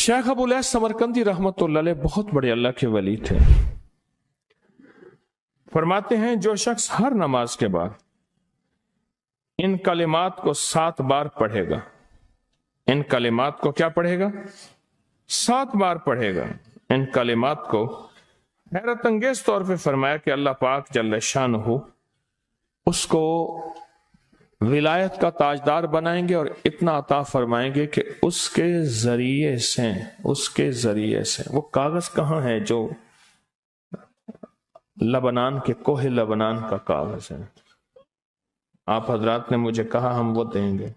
Sheikh Abu lace Samarqandi रहमतुल्लाह अलैह बहुत बड़े अल्लाह के वली थे। फरमाते हैं जो शख्स हर नमाज के बाद इन कलिमात को 7 बार पढ़ेगा, इन कलिमात को क्या पढ़ेगा? 7 बार पढ़ेगा। इन कलिमात को हैरत अंगेज तौर पे फरमाया कि अल्लाह पाक जल्ल शानहू उसको विलायत का ताजदार बनाएंगे और इतना अता फरमाएंगे कि उसके जरिए से वो कागज कहाँ है जो लबनान के कोहे लबनान का कागज है। आप हजरात ने मुझे कहा हम वो देंगे,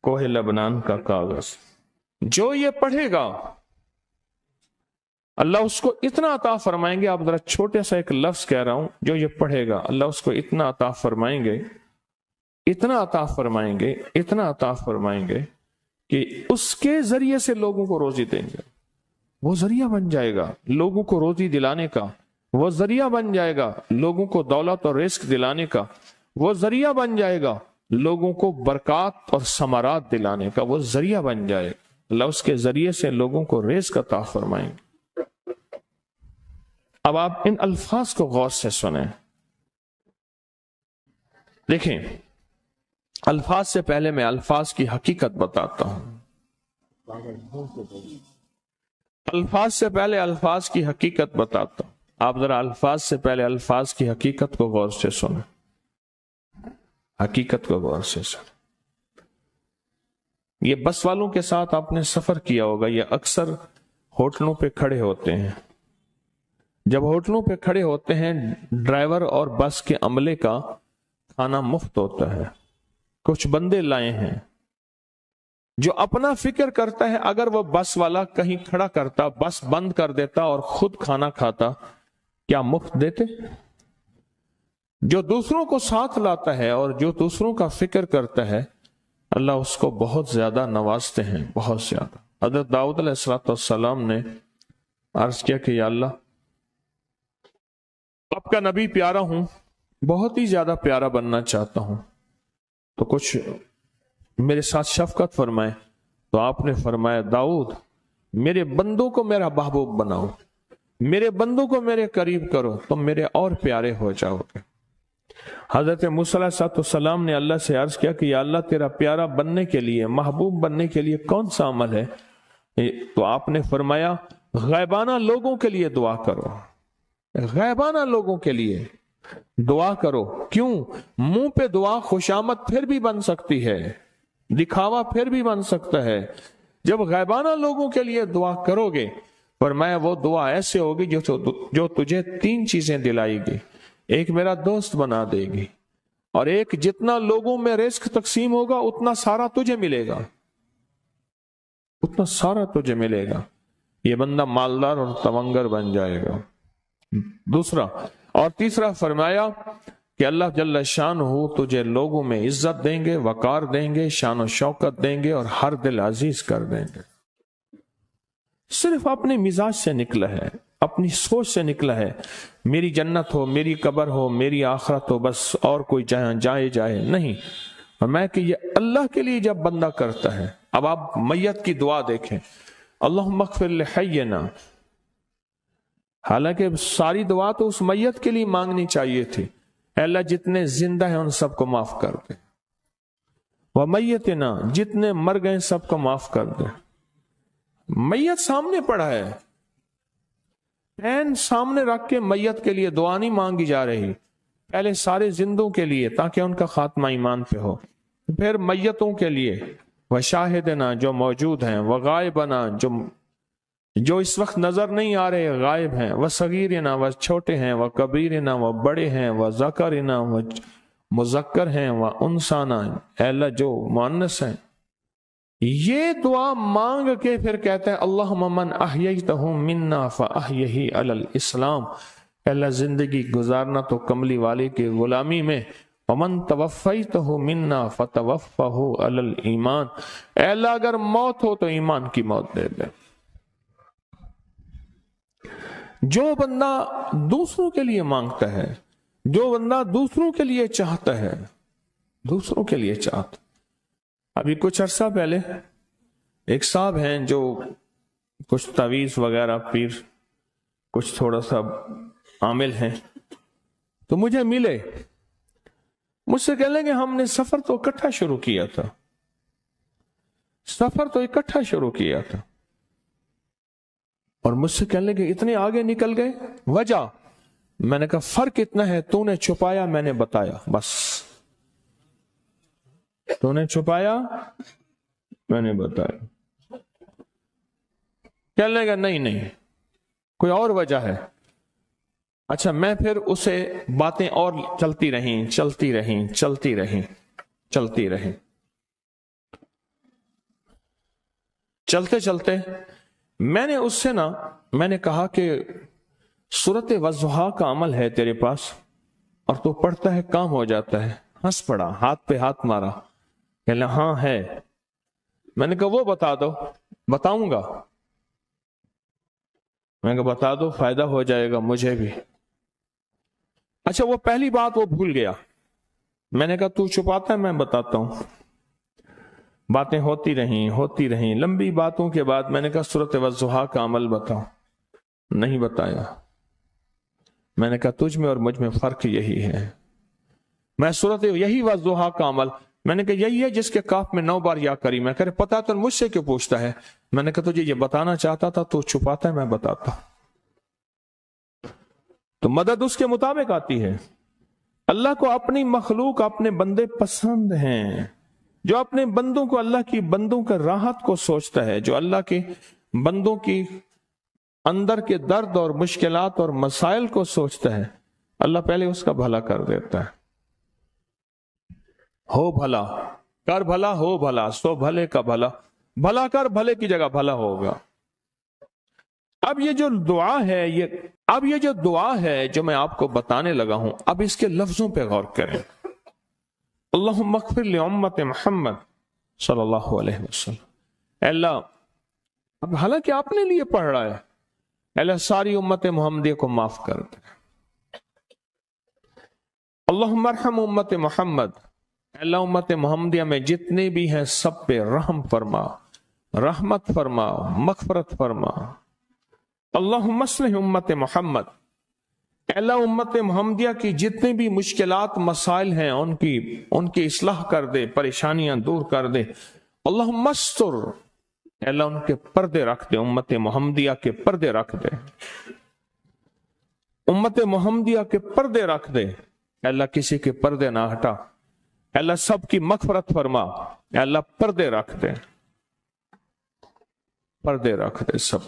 कोहे लबनान का कागज। जो ये पढ़ेगा अल्लाह उसको इतना अता फरमाएंगे। आप जरा छोटे सा एक लफ्ज कह रहा हूं, जो ये पढ़ेगा अल्लाह उसको इतना अता फरमाएंगे, इतना अता फरमाएंगे, इतना अता फरमाएंगे कि उसके जरिए से लोगों को रोजी देंगे। वो जरिया बन जाएगा लोगों को रोजी दिलाने का, वो जरिया बन जाएगा लोगों को दौलत और रिस्क दिलाने का, वो जरिया बन जाएगा लोगों को बरकत और समारात दिलाने का, वो जरिया बन जाएगा। अल्लाह उसके जरिए से लोगों को रिस्क अता फरमाएंगे। अब आप इन अल्फाज को गौर से सुने। देखें, अल्फाज से पहले मैं अल्फाज की हकीकत बताता हूं। अल्फाज से पहले अल्फाज की हकीकत बताता हूं। आप जरा अल्फाज से पहले अल्फाज की हकीकत को गौर से सुने, हकीकत को गौर से सुने। ये बस वालों के साथ आपने सफर किया होगा, ये अक्सर होटलों पे खड़े होते हैं। जब होटलों पे खड़े होते हैं, ड्राइवर और बस के अमले का खाना मुफ्त होता है। कुछ बंदे लाए हैं जो अपना फिक्र करता है, अगर वो बस वाला कहीं खड़ा करता, बस बंद कर देता और खुद खाना खाता, क्या मुफ्त देते? जो दूसरों को साथ लाता है और जो दूसरों का फिक्र करता है, अल्लाह उसको बहुत ज्यादा नवाजते हैं, बहुत ज्यादा। हज़रत दाऊद अलैहिस्सलाम ने अर्ज किया कि या अल्लाह, आपका नबी प्यारा हूं, बहुत ही ज्यादा प्यारा बनना चाहता हूं, तो कुछ मेरे साथ शफकत फरमाए। तो आपने फरमाया, दाऊद मेरे बंदों को मेरा महबूब बनाओ, मेरे बंदों को मेरे करीब करो, तुम मेरे और प्यारे हो जाओगे। हजरत मूसा अलैहिस्सलाम ने अल्लाह से अर्ज किया कि या अल्लाह, तेरा प्यारा बनने के लिए, महबूब बनने के लिए कौन सा अमल है? तो आपने फरमाया, गैबाना लोगों के लिए दुआ करो, गैबाना लोगों के लिए दुआ करो। क्यों? मुंह पे दुआ खुशामद फिर भी बन सकती है, दिखावा फिर भी बन सकता है। जब गैबाना लोगों के लिए दुआ करोगे, फरमाया वो दुआ ऐसे होगी जो तुझे 3 चीजें दिलाएगी। एक मेरा दोस्त बना देगी, और एक जितना लोगों में रिस्क तकसीम होगा उतना सारा तुझे मिलेगा, उतना सारा तुझे मिलेगा। ये बंदा मालदार और तवंगर बन जाएगा। दूसरा और तीसरा फरमाया कि अल्लाह जल्ल शानहू तुझे लोगों में इज्जत देंगे, वकार देंगे, शान और शौकत देंगे और हर दिल अजीज कर देंगे। सिर्फ अपने मिजाज से निकला है, अपनी सोच से निकला है, मेरी जन्नत हो, मेरी कब्र हो, मेरी आखिरत हो, बस और कोई जाए नहीं। और मैं कि ये अल्लाह के लिए जब बंदा करता है। अब आप मैयत की दुआ देखें, अल्लाहुम्मा अग़फ़िर लिहय्यिना। हालांकि सारी दुआ तो उस मैयत के लिए मांगनी चाहिए थी, अल्लाह जितने जिंदा हैं उन सबको माफ कर दे, व मैयतना, जितने मर गए सबको माफ कर दे। मैयत सामने पड़ा है, पैन सामने रख के मैयत के लिए दुआ नहीं मांगी जा रही, पहले सारे जिंदों के लिए ताकि उनका खात्मा ईमान पे हो, फिर मैयतों के लिए, व शाहिदना जो मौजूद हैं, व गायबना जो इस वक्त नजर नहीं आ रहे, गायब हैं, व सगीरना व छोटे हैं, व कबीरना व बड़े हैं, व ज़करना व मुज़क्कर हैं, व उनसाना अल्लाह जो मुअन्नस हैं। ये दुआ मांग के फिर कहते हैं अल्लाहुम्मा मन अहयैतहु मिन्ना फअहयिही अलल इस्लाम। अल्लाह जिंदगी गुजारना तो कमली वाले की गुलामी में, वमन तवफ़्फ़ैतहु मिन्ना फतवफ़्फ़हु अलल ईमान। अल्लाह अगर मौत हो तो ईमान की मौत दे दे। जो बंदा दूसरों के लिए मांगता है, जो बंदा दूसरों के लिए चाहता है, दूसरों के लिए चाहता। अभी कुछ अरसा पहले ایک صاحب ہیں جو کچھ تعویذ وغیرہ پیر کچھ تھوڑا سا عامل ہیں، تو مجھے ملے، مجھ سے کہنے لگے ہم نے سفر تو اکٹھا شروع کیا تھا، سفر تو اکٹھا شروع کیا تھا، اور مجھ سے کہنے لگے اتنے آگے نکل گئے، وجہ؟ میں نے کہا فرق اتنا ہے، تو نے چھپایا میں نے بتایا، بس تو نے چھپایا میں نے بتایا۔ کہنے لگا نہیں کوئی اور وجہ ہے۔ اچھا، میں پھر اسے باتیں اور چلتی رہیں، چلتے میں نے اس سے میں نے کہا کہ سورت والضحیٰ کا عمل ہے تیرے پاس اور تو پڑھتا ہے کام ہو جاتا ہے۔ ہنس پڑا، ہاتھ پہ ہاتھ مارا، کہنا ہاں ہے۔ میں نے کہا وہ بتا دو۔ بتاؤں گا، میں نے کہا بتا دو، فائدہ ہو جائے گا مجھے بھی۔ اچھا، وہ پہلی بات وہ بھول گیا۔ میں نے کہا تو چھپاتا ہے میں بتاتا ہوں۔ باتیں ہوتی رہیں لمبی باتوں کے بعد میں نے کہا سورت والضحیٰ کا عمل بتاؤ، نہیں بتایا۔ میں نے کہا تجھ میں اور مجھ میں فرق یہی ہے، میں سورت یہی والضحیٰ کا عمل، میں نے کہا یہی ہے جس کے کاف میں 9 بار یا کری۔ میں کہہ رہے پتا تو مجھ سے کیوں پوچھتا ہے؟ میں نے کہا تجھے یہ بتانا چاہتا تھا، تو چھپاتا ہے میں بتاتا۔ تو مدد اس کے مطابق آتی ہے۔ اللہ کو اپنی مخلوق، اپنے بندے پسند ہیں، جو اپنے بندوں کو، اللہ کی بندوں کا راحت کو سوچتا ہے، جو اللہ کے بندوں کی اندر کے درد اور مشکلات اور مسائل کو سوچتا ہے، اللہ پہلے اس کا بھلا کر دیتا ہے۔ ہو بھلا، کر بھلا، ہو بھلا، سو بھلے کا بھلا، بھلا کر بھلے کی جگہ بھلا ہوگا۔ اب یہ جو دعا ہے جو میں آپ کو بتانے لگا ہوں، اب اس کے لفظوں پہ غور کریں۔ اللہم اغفر لامت محمد صلی اللہ علیہ وسلم۔ اے اللہ، اب حالانکہ آپ نے لیے پڑھ رہا ہے، اے اللہ ساری امت محمدیہ کو معاف کر دے۔ اللہم ارحم امت محمد، اے اللہ امت محمدیہ میں جتنے بھی ہیں سب پہ رحم فرما، رحمت فرما، مغفرت فرما۔ اللہم اصلح امت محمد، اے اللہ امت محمدیہ کی جتنے بھی مشکلات مسائل ہیں ان کی اصلاح کر دے، پریشانیاں دور کر دے۔ اللہم استر، اے اللہ ان کے پردے رکھ دے، امت محمدیہ کے پردے رکھ دے، امت محمدیہ کے پردے رکھ دے۔ اے اللہ کسی کے پردے نہ ہٹا، اے اللہ سب کی مغفرت فرما، اے اللہ پردے رکھ دے، پردے رکھ دے سب۔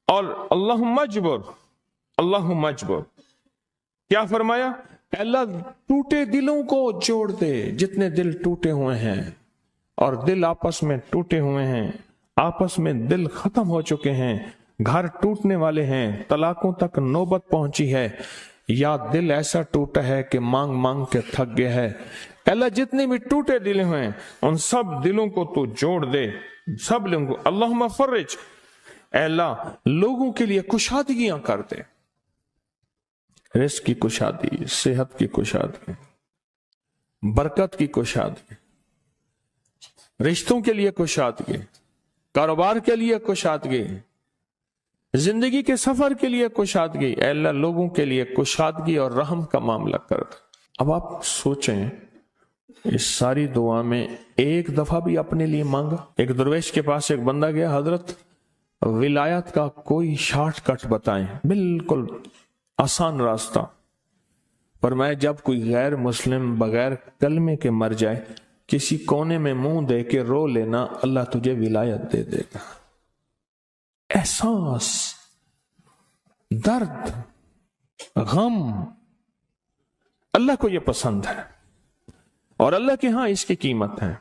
اور اللہم اجبر، کیا فرمایا؟ اے اللہ ٹوٹے دلوں کو جوڑ دے، جتنے دل ٹوٹے ہوئے ہیں اور دل آپس میں ٹوٹے ہوئے ہیں، آپس میں دل ختم ہو چکے ہیں، گھر ٹوٹنے والے ہیں، طلاقوں تک نوبت پہنچی ہے، یا دل ایسا ٹوٹا ہے کہ مانگ مانگ کے تھک گیا ہے۔ اے اللہ جتنے بھی ٹوٹے دل ہیں ان سب دلوں کو تو جوڑ دے، سب لوگوں کو۔ اللہم فرج، اے اللہ لوگوں کے لیے کشادگیاں کر دے، رزق کی کشادگی، صحت کی کشادگی، برکت کی کشادگی، رشتوں کے لیے کشادگی، کاروبار کے لیے کشادگی، زندگی کے سفر کے لیے کشادگی۔ اے اللہ لوگوں کے لیے کشادگی اور رحم کا معاملہ کر دے۔ اب آپ سوچیں، اس ساری دعا میں ایک دفعہ بھی اپنے لیے مانگا؟ ایک درویش کے پاس ایک بندہ گیا، حضرت ولایت کا کوئی شارٹ کٹ بتائیں، بالکل آسان راستہ۔ فرمایا جب کوئی غیر مسلم بغیر کلمے کے مر جائے، کسی کونے میں منہ دے کے رو لینا، اللہ تجھے ولایت دے دے گا۔ احساس، درد، غم، اللہ کو یہ پسند ہے، اور اللہ کے ہاں اس کی قیمت ہے،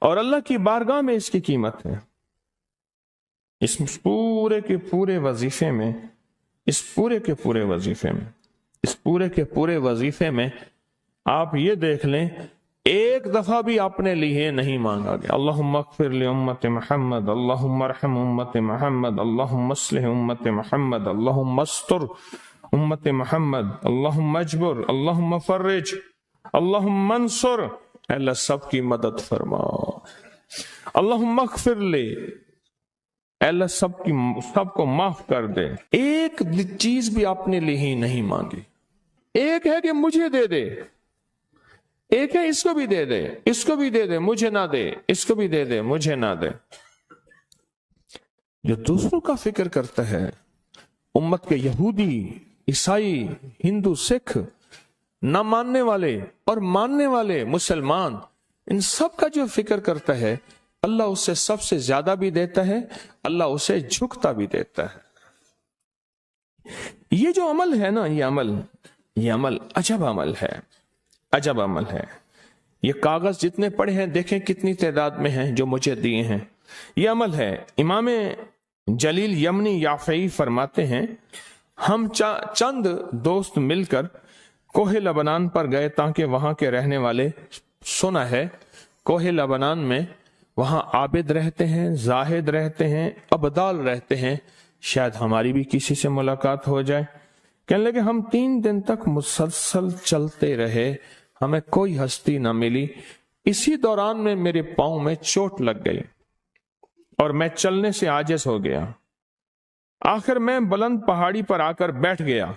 اور اللہ کی بارگاہ میں اس کی قیمت ہے۔ اس پورے کے پورے وظیفے میں، اس پورے کے پورے وظیفے میں آپ یہ دیکھ لیں، ایک دفعہ بھی اپنے لیے نہیں مانگا گیا۔ اللہم اغفر لامت محمد، اللہم ارحم امت محمد، اللہم اصلح امت محمد، اللہم استر امت محمد، اللہم اجبر، اللہم فرج، اللہم انصر۔ اللہ سب کی مدد فرما۔ अल्लाहुम्मा अग़फ़िर ले, अल्लाह सब को माफ कर दे। एक चीज भी आपने लिए ही नहीं मांगी। एक है कि मुझे दे दे, एक है इसको भी दे दे, इसको भी दे दे, मुझे ना दे, इसको भी दे दे, मुझे ना दे। जो दूसरों का फिक्र करता है, उम्मत के यहूदी, ईसाई, हिंदू, सिख, ना मानने वाले और मानने वाले मुसलमान, इन सब का जो फिक्र करता है, अल्लाह उससे सबसे ज्यादा भी देता है, अल्लाह उसे झुकता भी देता है। ये जो अमल है ना, ये अमल अजब अमल है, अजब अमल है। ये कागज जितने पड़े हैं देखें कितनी तादाद में हैं जो मुझे दिए हैं, ये अमल है। इमाम जलील यमनी याफई फरमाते हैं, हम चंद दोस्त मिलकर कोहे लबनान पर गए ताकि वहां के रहने वाले, सुना है कोहे लबनान में वहां आबिद रहते हैं, जाहिद रहते हैं, अबदाल रहते हैं, शायद हमारी भी किसी से मुलाकात हो जाए। कहने लगे हम 3 दिन तक मुसलसल चलते रहे, हमें कोई हस्ती ना मिली। इसी दौरान में मेरे पांव में चोट लग गई और मैं चलने से आजिज हो गया। आखिर मैं बुलंद पहाड़ी पर आकर बैठ गया।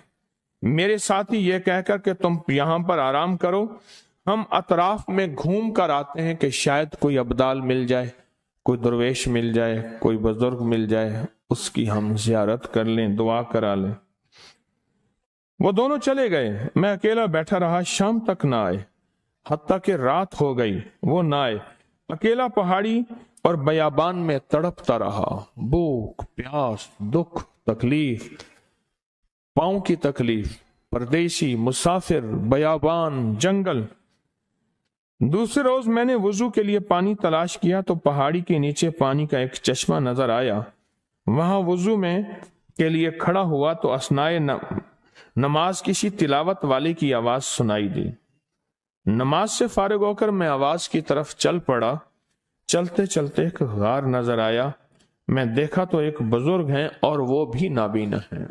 मेरे साथी ये कहकर कि तुम यहां पर आराम करो, हम अतराफ में घूम कर आते हैं कि शायद कोई अब्दाल मिल जाए, कोई दरवेश मिल जाए, कोई बुजुर्ग मिल जाए, उसकी हम जियारत कर लें, दुआ करा लें। वो दोनों चले गए, मैं अकेला बैठा रहा। शाम तक ना आए, हत्ता कि रात हो गई, वो ना आए। अकेला पहाड़ी और बयाबान में तड़पता रहा। भूख, प्यास, दुख, तकलीफ, पांव की तकलीफ, परदेशी, मुसाफिर, बयाबान, जंगल। दूसरे रोज मैंने वुजू के लिए पानी तलाश किया तो पहाड़ी के नीचे पानी का एक चश्मा नजर आया। वहां वुजू में के लिए खड़ा हुआ तो असनाए नमाज किसी तिलावत वाले की आवाज सुनाई दी। नमाज से फारिग होकर मैं आवाज की तरफ चल पड़ा। चलते चलते एक गार नजर आया। मैं देखा तो एक बुजुर्ग हैं और वो भी नाबीना हैं।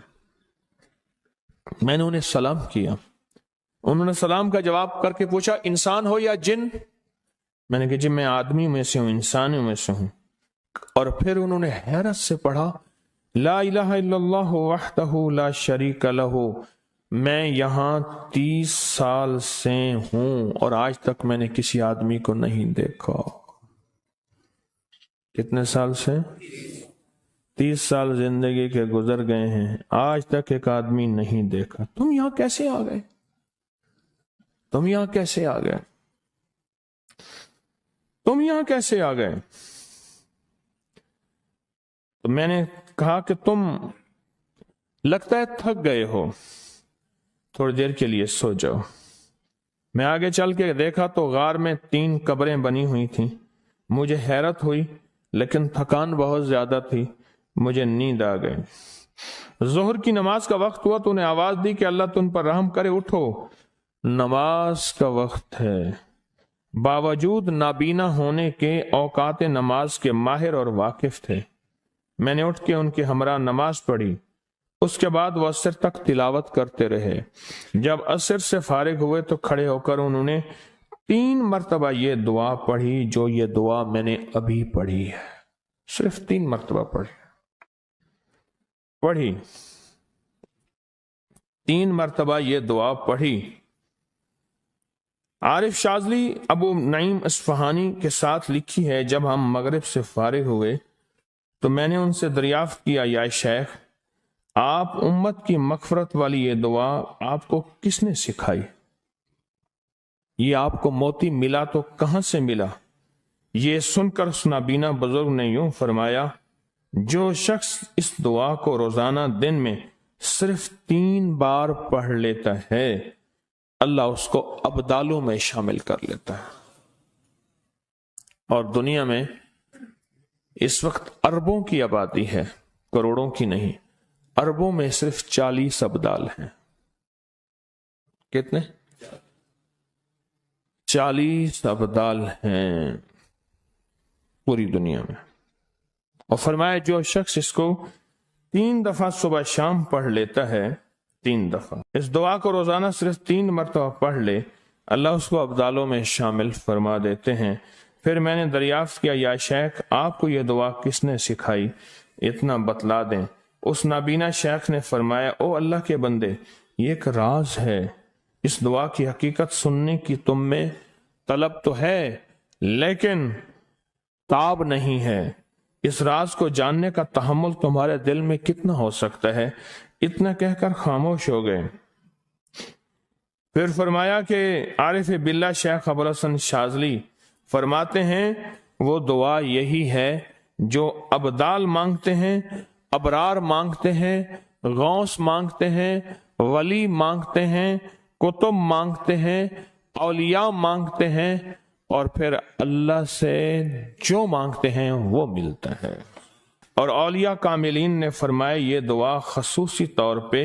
मैंने उन्हें सलाम किया। उन्होंने सलाम का जवाब करके पूछा, इंसान हो या जिन? मैंने कहा जी मैं आदमी में से हूं, इंसानों में से हूं। और फिर उन्होंने हैरत से पढ़ा, ला इलाहा इल्लल्लाह वहदहू ला शरीका लहू। मैं यहां 30 साल से हूं और आज तक मैंने किसी आदमी को नहीं देखा। कितने साल से? 30 साल जिंदगी के गुजर गए हैं, आज तक एक आदमी नहीं देखा। तुम यहां कैसे आ गए? तुम यहां कैसे आ गए? तुम यहां कैसे आ गए? तो मैंने कहा कि तुम लगता है थक गए हो, थोड़ी देर के लिए सो जाओ। मैं आगे चल के देखा तो गार में 3 कब्रें बनी हुई थीं। मुझे हैरत हुई लेकिन थकान बहुत ज्यादा थी, मुझे नींद आ गई। जोहर की नमाज का वक्त हुआ तो उन्हें आवाज दी कि अल्लाह तुम पर रहम करे, उठो, नमाज का वक्त है। बावजूद नाबीना होने के औकात नमाज के माहिर और वाकिफ थे। मैंने उठ के उनके हमरा नमाज पढ़ी। उसके बाद वो असर तक तिलावत करते रहे। जब असर से फारिग हुए तो खड़े होकर उन्होंने 3 मरतबा ये दुआ पढ़ी, जो ये दुआ मैंने अभी पढ़ी है। सिर्फ 3 मरतबा पढ़ी 3 मरतबा ये दुआ पढ़ी। आरिफ शाजली अबू नईम अस्फहानी के साथ लिखी है, जब हम मगरिब से फारिग हुए तो मैंने उनसे दरियाफ्त किया, या शेख आप उम्मत की मगफरत वाली ये दुआ आपको किसने सिखाई? ये आपको मोती मिला तो कहां से मिला? ये सुनकर उस नाबीना बुजुर्ग ने यूं फरमाया, जो शख्स इस दुआ को रोजाना दिन में सिर्फ 3 बार पढ़ लेता है, अल्लाह उसको अब्दालों में शामिल कर लेता है। और दुनिया में इस वक्त अरबों की आबादी है, करोड़ों की नहीं। अरबों में सिर्फ 40 अब्दाल हैं। कितने? 40 अब्दाल हैं पूरी दुनिया में। और फरमाया जो शख्स इसको 3 दफा सुबह शाम पढ़ लेता है, 3 दफा इस दुआ को रोजाना सिर्फ 3 मरतबा पढ़ ले, अल्लाह उसको अब्दालों में शामिल फरमा देते हैं। फिर मैंने दरियाफ्त किया, या शेख आपको यह दुआ किसने सिखाई, इतना बतला दें। उस नाबीना शेख ने फरमाया, ओ अल्लाह के बंदे, ये एक राज है, इस दुआ की हकीकत सुनने की तुम में तलब तो है लेकिन ताब नहीं है। इस राज को जानने का तहम्मुल तुम्हारे दिल में कितना हो सकता है। इतना कहकर खामोश हो गए। फिर फरमाया कि आरिफ बिल्ला शेख अबुल हसन शाजली फरमाते हैं, वो दुआ यही है जो अबदाल मांगते हैं, अबरार मांगते हैं, गौस मांगते हैं, वली मांगते हैं, कुतुब मांगते हैं, औलिया मांगते हैं, और फिर अल्लाह से जो मांगते हैं वो मिलता है। और औलिया कामिलीन ने फरमाया, ये दुआ खसूसी तौर पे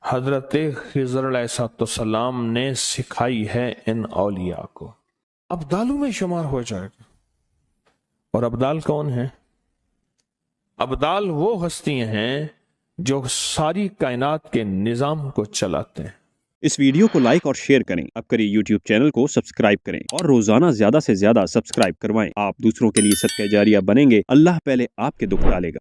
हजरत खिज़र अलैहिस्सलाम ने सिखाई है इन औलिया को। अब्दालों में शुमार हो जाएगा। और अब्दाल कौन है? अब्दाल वो हस्तियां हैं जो सारी कायनात के निजाम को चलाते हैं। इस वीडियो को लाइक और शेयर करें। अब करिए YouTube चैनल को सब्सक्राइब करें और रोजाना ज्यादा से ज्यादा सब्सक्राइब करवाएं। आप दूसरों के लिए सदका जारिया बनेंगे। अल्लाह पहले आपके दुख टालेगा।